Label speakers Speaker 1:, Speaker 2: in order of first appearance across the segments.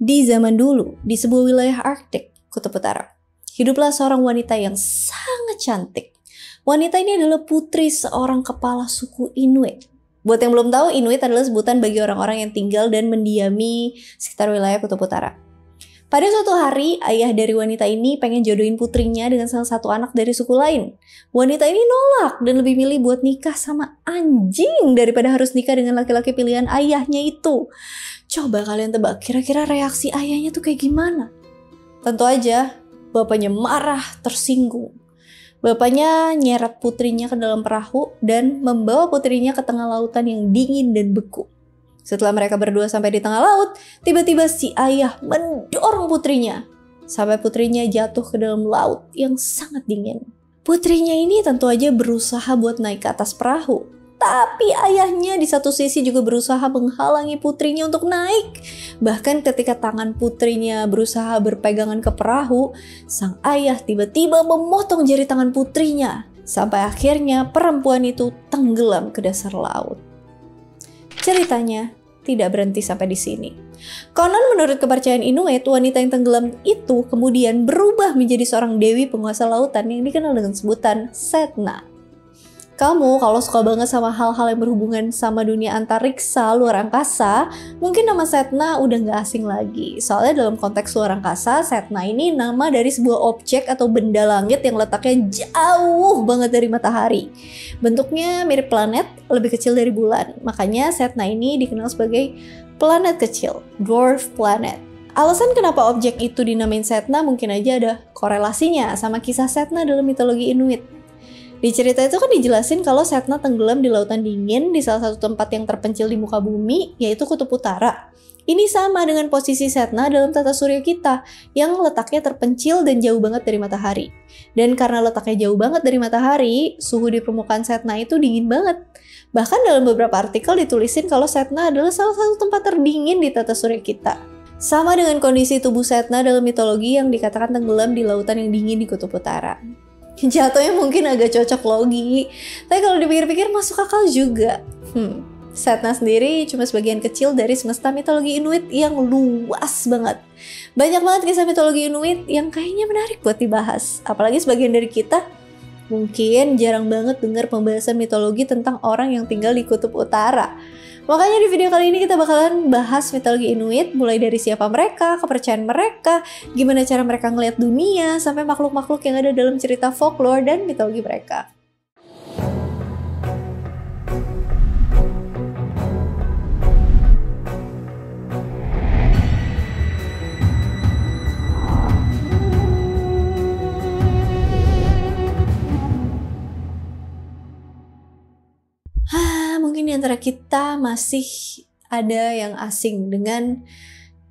Speaker 1: Di zaman dulu, di sebuah wilayah Arktik, Kutub Utara, hiduplah seorang wanita yang sangat cantik. Wanita ini adalah putri seorang kepala suku Inuit. Buat yang belum tahu, Inuit adalah sebutan bagi orang-orang yang tinggal dan mendiami sekitar wilayah Kutub Utara. Pada suatu hari, ayah dari wanita ini pengen jodohin putrinya dengan salah satu anak dari suku lain. Wanita ini nolak dan lebih milih buat nikah sama anjing daripada harus nikah dengan laki-laki pilihan ayahnya itu. Coba kalian tebak, kira-kira reaksi ayahnya tuh kayak gimana? Tentu aja, bapaknya marah, tersinggung. Bapaknya nyeret putrinya ke dalam perahu dan membawa putrinya ke tengah lautan yang dingin dan beku. Setelah mereka berdua sampai di tengah laut, tiba-tiba si ayah mendorong putrinya sampai putrinya jatuh ke dalam laut yang sangat dingin. Putrinya ini tentu aja berusaha buat naik ke atas perahu, tapi ayahnya di satu sisi juga berusaha menghalangi putrinya untuk naik. Bahkan ketika tangan putrinya berusaha berpegangan ke perahu, sang ayah tiba-tiba memotong jari tangan putrinya sampai akhirnya perempuan itu tenggelam ke dasar laut. Ceritanya tidak berhenti sampai di sini. Konon menurut kepercayaan Inuit, wanita yang tenggelam itu kemudian berubah menjadi seorang dewi penguasa lautan yang dikenal dengan sebutan Sedna. Kamu kalau suka banget sama hal-hal yang berhubungan sama dunia antariksa, luar angkasa, mungkin nama Sedna udah nggak asing lagi. Soalnya dalam konteks luar angkasa, Sedna ini nama dari sebuah objek atau benda langit yang letaknya jauh banget dari matahari. Bentuknya mirip planet, lebih kecil dari bulan. Makanya Sedna ini dikenal sebagai planet kecil, dwarf planet. Alasan kenapa objek itu dinamain Sedna mungkin aja ada korelasinya sama kisah Sedna dalam mitologi Inuit. Di cerita itu kan dijelasin kalau Sedna tenggelam di lautan dingin di salah satu tempat yang terpencil di muka bumi, yaitu Kutub Utara. Ini sama dengan posisi Sedna dalam tata surya kita, yang letaknya terpencil dan jauh banget dari matahari. Dan karena letaknya jauh banget dari matahari, suhu di permukaan Sedna itu dingin banget. Bahkan dalam beberapa artikel ditulisin kalau Sedna adalah salah satu tempat terdingin di tata surya kita. Sama dengan kondisi tubuh Sedna dalam mitologi yang dikatakan tenggelam di lautan yang dingin di Kutub Utara. Jatuhnya mungkin agak cocok logi, tapi kalau dipikir-pikir masuk akal juga. Sedna sendiri cuma sebagian kecil dari semesta mitologi Inuit yang luas banget. Banyak banget kisah mitologi Inuit yang kayaknya menarik buat dibahas. Apalagi sebagian dari kita mungkin jarang banget dengar pembahasan mitologi tentang orang yang tinggal di Kutub Utara. Makanya di video kali ini kita bakalan bahas mitologi Inuit, mulai dari siapa mereka, kepercayaan mereka, gimana cara mereka ngelihat dunia, sampai makhluk-makhluk yang ada dalam cerita folklore dan mitologi mereka. Mungkin di antara kita masih ada yang asing dengan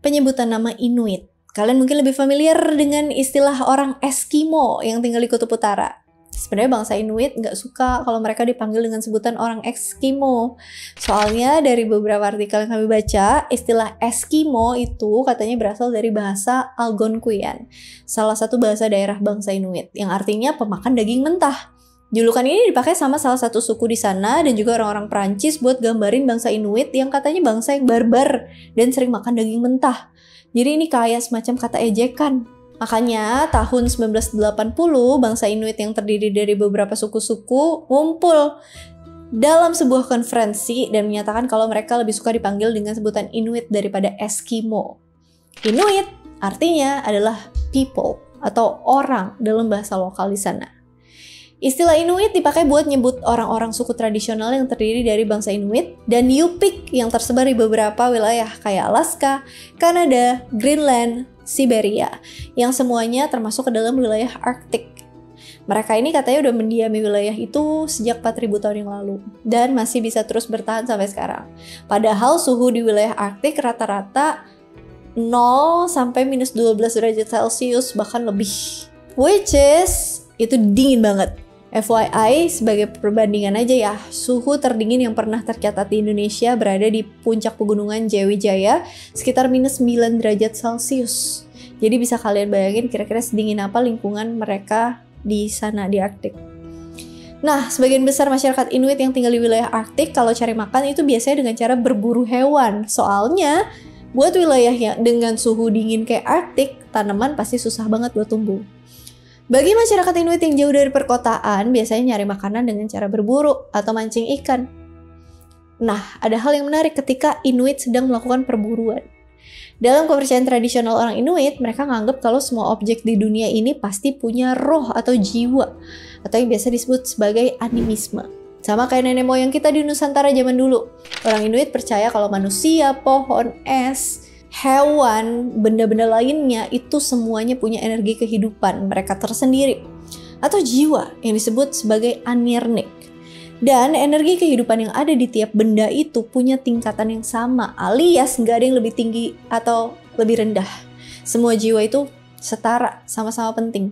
Speaker 1: penyebutan nama Inuit. Kalian mungkin lebih familiar dengan istilah orang Eskimo yang tinggal di Kutub Utara. Sebenarnya bangsa Inuit nggak suka kalau mereka dipanggil dengan sebutan orang Eskimo. Soalnya dari beberapa artikel yang kami baca, istilah Eskimo itu katanya berasal dari bahasa Algonquian, salah satu bahasa daerah bangsa Inuit, yang artinya pemakan daging mentah. Julukan ini dipakai sama salah satu suku di sana dan juga orang-orang Prancis buat gambarin bangsa Inuit yang katanya bangsa yang barbar dan sering makan daging mentah. Jadi ini kayak semacam kata ejekan. Makanya tahun 1980 bangsa Inuit yang terdiri dari beberapa suku-suku ngumpul dalam sebuah konferensi dan menyatakan kalau mereka lebih suka dipanggil dengan sebutan Inuit daripada Eskimo. Inuit artinya adalah people atau orang dalam bahasa lokal di sana. Istilah Inuit dipakai buat nyebut orang-orang suku tradisional yang terdiri dari bangsa Inuit dan Yupik yang tersebar di beberapa wilayah kayak Alaska, Kanada, Greenland, Siberia, yang semuanya termasuk ke dalam wilayah Arktik. Mereka ini katanya udah mendiami wilayah itu sejak 4.000 tahun yang lalu dan masih bisa terus bertahan sampai sekarang. Padahal suhu di wilayah Arktik rata-rata 0 sampai minus 12 derajat Celcius bahkan lebih. Which is itu dingin banget. FYI, sebagai perbandingan aja ya, suhu terdingin yang pernah tercatat di Indonesia berada di puncak pegunungan Jayawijaya sekitar minus 9 derajat Celcius. Jadi bisa kalian bayangin kira-kira sedingin apa lingkungan mereka di sana di Arktik. Nah, sebagian besar masyarakat Inuit yang tinggal di wilayah Arktik kalau cari makan itu biasanya dengan cara berburu hewan. Soalnya Buat wilayah yang dengan suhu dingin kayak Arktik, tanaman pasti susah banget buat tumbuh. Bagi masyarakat Inuit yang jauh dari perkotaan, biasanya nyari makanan dengan cara berburu atau mancing ikan. Nah, ada hal yang menarik ketika Inuit sedang melakukan perburuan. Dalam kepercayaan tradisional orang Inuit, mereka menganggap kalau semua objek di dunia ini pasti punya roh atau jiwa, atau yang biasa disebut sebagai animisme. Sama kayak nenek moyang kita di Nusantara zaman dulu. Orang Inuit percaya kalau manusia, pohon, es, hewan, benda-benda lainnya itu semuanya punya energi kehidupan mereka tersendiri atau jiwa yang disebut sebagai Anirnik. Dan energi kehidupan yang ada di tiap benda itu punya tingkatan yang sama, alias nggak ada yang lebih tinggi atau lebih rendah. Semua jiwa itu setara, sama-sama penting.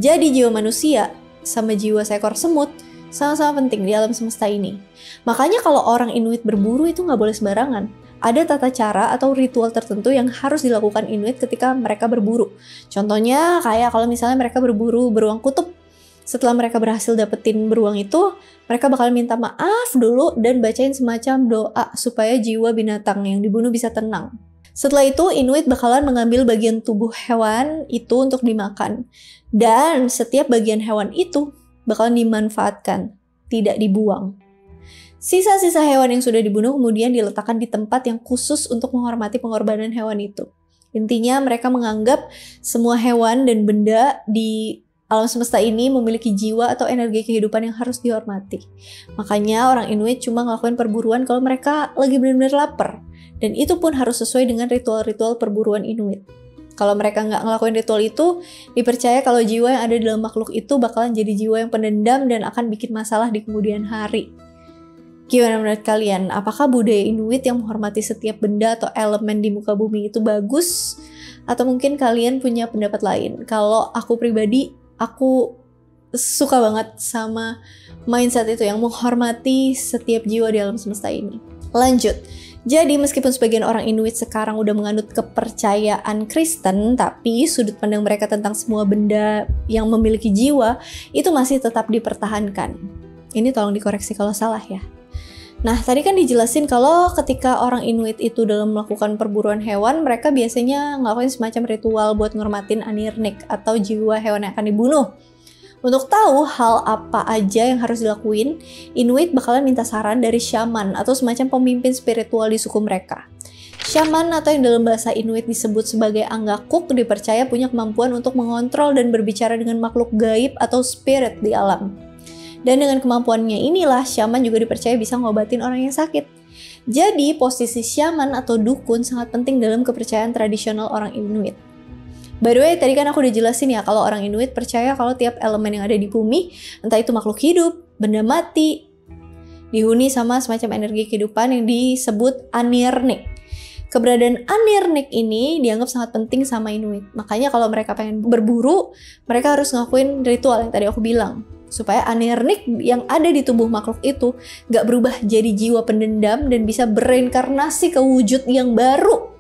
Speaker 1: Jadi jiwa manusia sama jiwa seekor semut sama-sama penting di alam semesta ini. Makanya kalau orang Inuit berburu itu nggak boleh sembarangan. Ada tata cara atau ritual tertentu yang harus dilakukan Inuit ketika mereka berburu. Contohnya kayak kalau misalnya mereka berburu beruang kutub. Setelah mereka berhasil dapetin beruang itu, mereka bakal minta maaf dulu dan bacain semacam doa supaya jiwa binatang yang dibunuh bisa tenang. Setelah itu, Inuit bakalan mengambil bagian tubuh hewan itu untuk dimakan. Dan setiap bagian hewan itu bakalan dimanfaatkan, tidak dibuang. Sisa-sisa hewan yang sudah dibunuh kemudian diletakkan di tempat yang khusus untuk menghormati pengorbanan hewan itu. Intinya mereka menganggap semua hewan dan benda di alam semesta ini memiliki jiwa atau energi kehidupan yang harus dihormati. Makanya orang Inuit cuma ngelakuin perburuan kalau mereka lagi benar-benar lapar. Dan itu pun harus sesuai dengan ritual-ritual perburuan Inuit. Kalau mereka nggak ngelakuin ritual itu, dipercaya kalau jiwa yang ada di dalam makhluk itu bakalan jadi jiwa yang pendendam dan akan bikin masalah di kemudian hari. Gimana menurut kalian? Apakah budaya Inuit yang menghormati setiap benda atau elemen di muka bumi itu bagus? Atau mungkin kalian punya pendapat lain? Kalau aku pribadi, aku suka banget sama mindset itu yang menghormati setiap jiwa di alam semesta ini. Lanjut. Jadi meskipun sebagian orang Inuit sekarang udah menganut kepercayaan Kristen, tapi sudut pandang mereka tentang semua benda yang memiliki jiwa itu masih tetap dipertahankan. Ini tolong dikoreksi kalau salah ya. Nah, tadi kan dijelasin kalau ketika orang Inuit itu dalam melakukan perburuan hewan, mereka biasanya ngelakuin semacam ritual buat ngormatin Anirnik atau jiwa hewan yang akan dibunuh. Untuk tahu hal apa aja yang harus dilakuin, Inuit bakalan minta saran dari shaman atau semacam pemimpin spiritual di suku mereka. Shaman atau yang dalam bahasa Inuit disebut sebagai Anggakuk dipercaya punya kemampuan untuk mengontrol dan berbicara dengan makhluk gaib atau spirit di alam. Dan dengan kemampuannya inilah shaman juga dipercaya bisa ngobatin orang yang sakit. Jadi posisi shaman atau dukun sangat penting dalam kepercayaan tradisional orang Inuit. By the way, tadi kan aku udah jelasin ya kalau orang Inuit percaya kalau tiap elemen yang ada di bumi, entah itu makhluk hidup, benda mati, dihuni sama semacam energi kehidupan yang disebut Anirnik. Keberadaan Anirnik ini dianggap sangat penting sama Inuit. Makanya kalau mereka pengen berburu, mereka harus ngelakuin ritual yang tadi aku bilang. Supaya Anirnik yang ada di tubuh makhluk itu gak berubah jadi jiwa pendendam dan bisa bereinkarnasi ke wujud yang baru.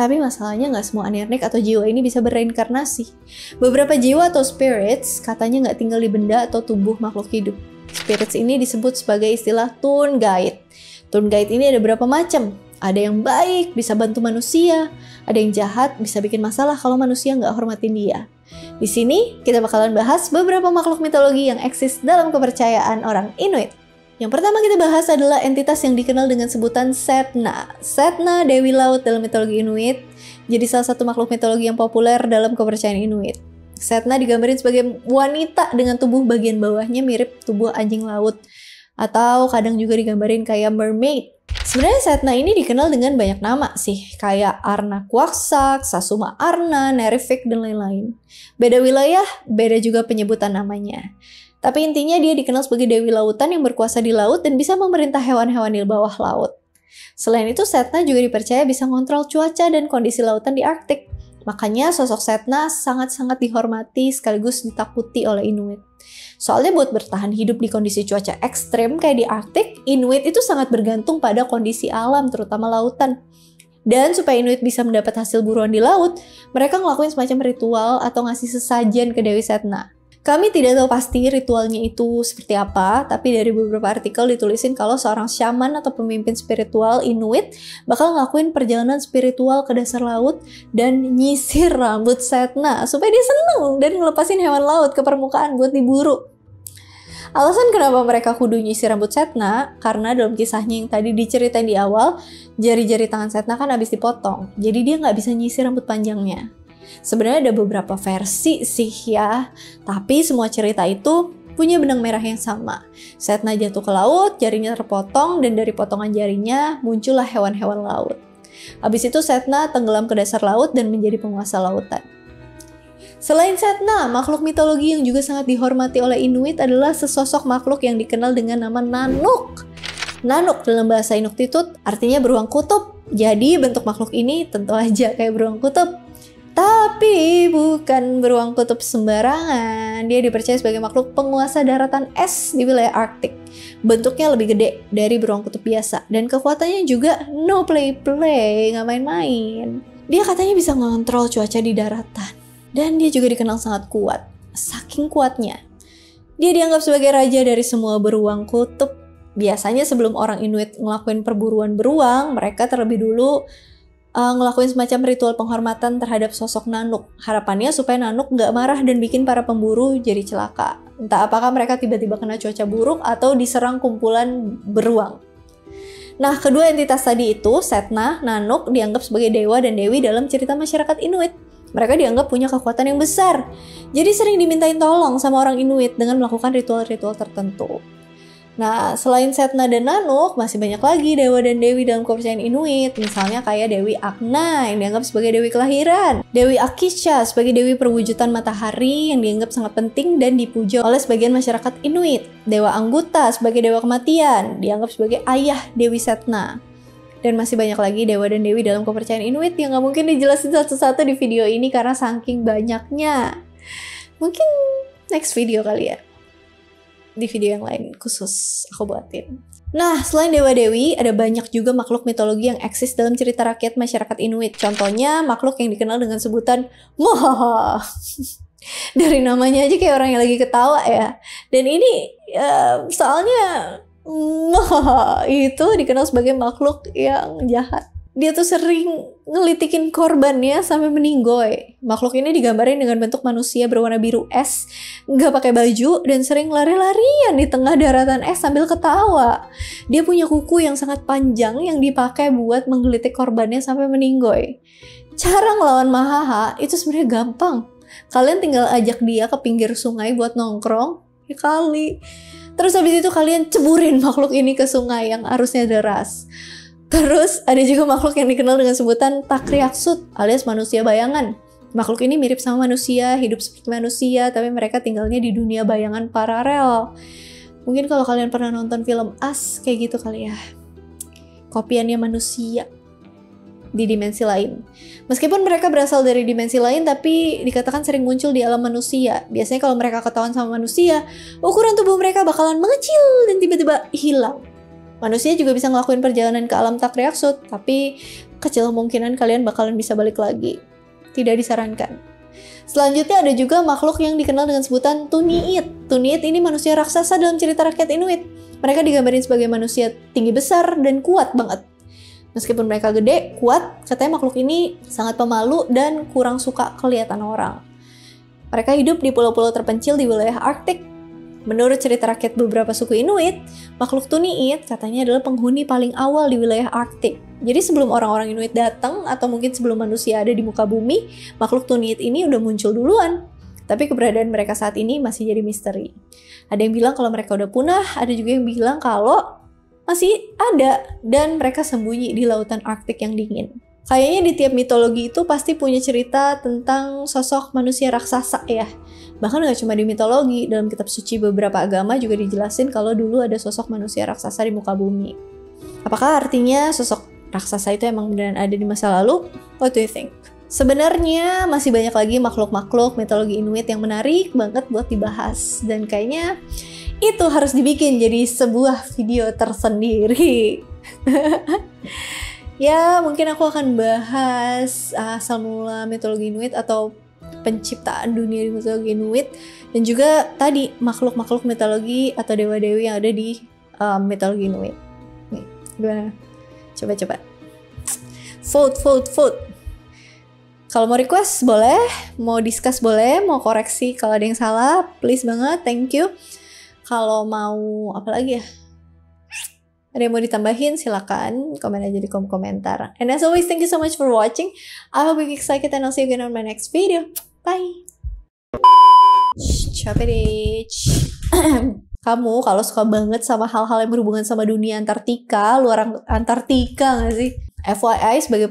Speaker 1: Tapi masalahnya nggak semua Anirnik atau jiwa ini bisa bereinkarnasi. Beberapa jiwa atau spirits katanya nggak tinggal di benda atau tubuh makhluk hidup. Spirits ini disebut sebagai istilah Toon Guide. Toon Guide ini ada berapa macam? Ada yang baik, bisa bantu manusia. Ada yang jahat, bisa bikin masalah kalau manusia nggak hormatin dia. Di sini kita bakalan bahas beberapa makhluk mitologi yang eksis dalam kepercayaan orang Inuit. Yang pertama kita bahas adalah entitas yang dikenal dengan sebutan Sedna. Sedna, Dewi Laut dalam mitologi Inuit, jadi salah satu makhluk mitologi yang populer dalam kepercayaan Inuit. Sedna digambarin sebagai wanita dengan tubuh bagian bawahnya mirip tubuh anjing laut, atau kadang juga digambarin kayak mermaid. Sebenarnya Sedna ini dikenal dengan banyak nama sih, kayak Arna Quaxak, Sasuma Arna, Nerifik, dan lain-lain. Beda wilayah, beda juga penyebutan namanya. Tapi intinya dia dikenal sebagai Dewi Lautan yang berkuasa di laut dan bisa memerintah hewan-hewan di bawah laut. Selain itu, Sedna juga dipercaya bisa mengontrol cuaca dan kondisi lautan di Arktik. Makanya sosok Sedna sangat-sangat dihormati sekaligus ditakuti oleh Inuit. Soalnya buat bertahan hidup di kondisi cuaca ekstrem kayak di Arktik, Inuit itu sangat bergantung pada kondisi alam, terutama lautan. Dan supaya Inuit bisa mendapat hasil buruan di laut, mereka ngelakuin semacam ritual atau ngasih sesajen ke Dewi Sedna. Kami tidak tahu pasti ritualnya itu seperti apa, tapi dari beberapa artikel ditulisin kalau seorang shaman atau pemimpin spiritual Inuit bakal ngelakuin perjalanan spiritual ke dasar laut dan nyisir rambut Sedna supaya dia seneng dan ngelepasin hewan laut ke permukaan buat diburu. Alasan kenapa mereka kudu nyisir rambut Sedna, karena dalam kisahnya yang tadi diceritain di awal, jari-jari tangan Sedna kan habis dipotong, jadi dia nggak bisa nyisir rambut panjangnya. Sebenarnya ada beberapa versi sih ya, tapi semua cerita itu punya benang merah yang sama. Sedna jatuh ke laut, jarinya terpotong, dan dari potongan jarinya muncullah hewan-hewan laut. Habis itu Sedna tenggelam ke dasar laut dan menjadi penguasa lautan. Selain Sedna, makhluk mitologi yang juga sangat dihormati oleh Inuit adalah sesosok makhluk yang dikenal dengan nama Nanuk. Nanuk dalam bahasa Inuktitut artinya beruang kutub. Jadi bentuk makhluk ini tentu aja kayak beruang kutub. Tapi bukan beruang kutub sembarangan. Dia dipercaya sebagai makhluk penguasa daratan es di wilayah Arktik. Bentuknya lebih gede dari beruang kutub biasa. Dan kekuatannya juga no play-play, nggak main-main. Dia katanya bisa mengontrol cuaca di daratan. Dan dia juga dikenal sangat kuat. Saking kuatnya, dia dianggap sebagai raja dari semua beruang kutub. Biasanya sebelum orang Inuit ngelakuin perburuan beruang, mereka terlebih dulu ngelakuin semacam ritual penghormatan terhadap sosok Nanuk. Harapannya supaya Nanuk nggak marah dan bikin para pemburu jadi celaka. Entah apakah mereka tiba-tiba kena cuaca buruk atau diserang kumpulan beruang. Nah, kedua entitas tadi itu, Sedna, Nanuk, dianggap sebagai dewa dan dewi dalam cerita masyarakat Inuit. Mereka dianggap punya kekuatan yang besar. Jadi sering dimintain tolong sama orang Inuit dengan melakukan ritual-ritual tertentu. Nah, selain Sedna dan Nanuk, masih banyak lagi dewa dan dewi dalam kepercayaan Inuit. Misalnya kayak Dewi Agna yang dianggap sebagai dewi kelahiran, Dewi Akisha sebagai dewi perwujudan matahari yang dianggap sangat penting dan dipuja oleh sebagian masyarakat Inuit, Dewa Angguta sebagai dewa kematian, dianggap sebagai ayah Dewi Sedna. Dan masih banyak lagi dewa dan dewi dalam kepercayaan Inuit yang gak mungkin dijelasin satu-satu di video ini karena saking banyaknya. Mungkin next video kali ya. Di video yang lain khusus aku buatin. Nah, selain dewa-dewi, ada banyak juga makhluk mitologi yang eksis dalam cerita rakyat masyarakat Inuit. Contohnya, makhluk yang dikenal dengan sebutan Mohaha. Dari namanya aja kayak orang yang lagi ketawa ya. Dan ini soalnya Mohaha itu dikenal sebagai makhluk yang jahat. Dia tuh sering ngelitikin korbannya sampai meninggoy. Makhluk ini digambarin dengan bentuk manusia berwarna biru es, nggak pakai baju, dan sering lari-larian di tengah daratan es sambil ketawa. Dia punya kuku yang sangat panjang yang dipakai buat menggelitik korbannya sampai meninggoy. Cara ngelawan Mohaha itu sebenarnya gampang. Kalian tinggal ajak dia ke pinggir sungai buat nongkrong, ya kali. Terus habis itu kalian ceburin makhluk ini ke sungai yang arusnya deras. Terus ada juga makhluk yang dikenal dengan sebutan Takriaksut alias manusia bayangan. Makhluk ini mirip sama manusia, hidup seperti manusia, tapi mereka tinggalnya di dunia bayangan paralel. Mungkin kalau kalian pernah nonton film Us, kayak gitu kali ya. Kopiannya manusia di dimensi lain. Meskipun mereka berasal dari dimensi lain, tapi dikatakan sering muncul di alam manusia. Biasanya kalau mereka ketahuan sama manusia, ukuran tubuh mereka bakalan mengecil dan tiba-tiba hilang. Manusia juga bisa ngelakuin perjalanan ke alam Takriaksut, tapi kecil kemungkinan kalian bakalan bisa balik lagi. Tidak disarankan. Selanjutnya ada juga makhluk yang dikenal dengan sebutan Tuniit. Tuniit ini manusia raksasa dalam cerita rakyat Inuit. Mereka digambarin sebagai manusia tinggi besar dan kuat banget. Meskipun mereka gede, kuat, katanya makhluk ini sangat pemalu dan kurang suka kelihatan orang. Mereka hidup di pulau-pulau terpencil di wilayah Arktik. Menurut cerita rakyat beberapa suku Inuit, makhluk Tuniit katanya adalah penghuni paling awal di wilayah Arktik. Jadi sebelum orang-orang Inuit datang, atau mungkin sebelum manusia ada di muka bumi, makhluk Tuniit ini udah muncul duluan. Tapi keberadaan mereka saat ini masih jadi misteri. Ada yang bilang kalau mereka udah punah, ada juga yang bilang kalau masih ada, dan mereka sembunyi di lautan Arktik yang dingin. Kayaknya di tiap mitologi itu pasti punya cerita tentang sosok manusia raksasa ya. Bahkan gak cuma di mitologi, dalam kitab suci beberapa agama juga dijelasin kalau dulu ada sosok manusia raksasa di muka bumi. Apakah artinya sosok raksasa itu emang beneran ada di masa lalu? What do you think? Sebenarnya masih banyak lagi makhluk-makhluk mitologi Inuit yang menarik banget buat dibahas. Dan kayaknya itu harus dibikin jadi sebuah video tersendiri. Ya, mungkin aku akan bahas asal mula mitologi Inuit atau penciptaan dunia di mitologi Inuit, dan juga tadi makhluk-makhluk mitologi atau dewa-dewi yang ada di mitologi Inuit. Nih, gimana? Coba. Vote. Kalau mau request boleh, mau discuss boleh, mau koreksi kalau ada yang salah, please banget, thank you. Kalau mau apa lagi ya? Ada yang mau ditambahin, silakan komen aja di kolom komentar. And as always, thank you so much for watching. I hope you're excited and I'll see you again on my next video. Bye. Kamu kalau suka banget sama hal-hal yang berhubungan sama dunia Antartika, luar Antartika nggak sih? FYI sebagai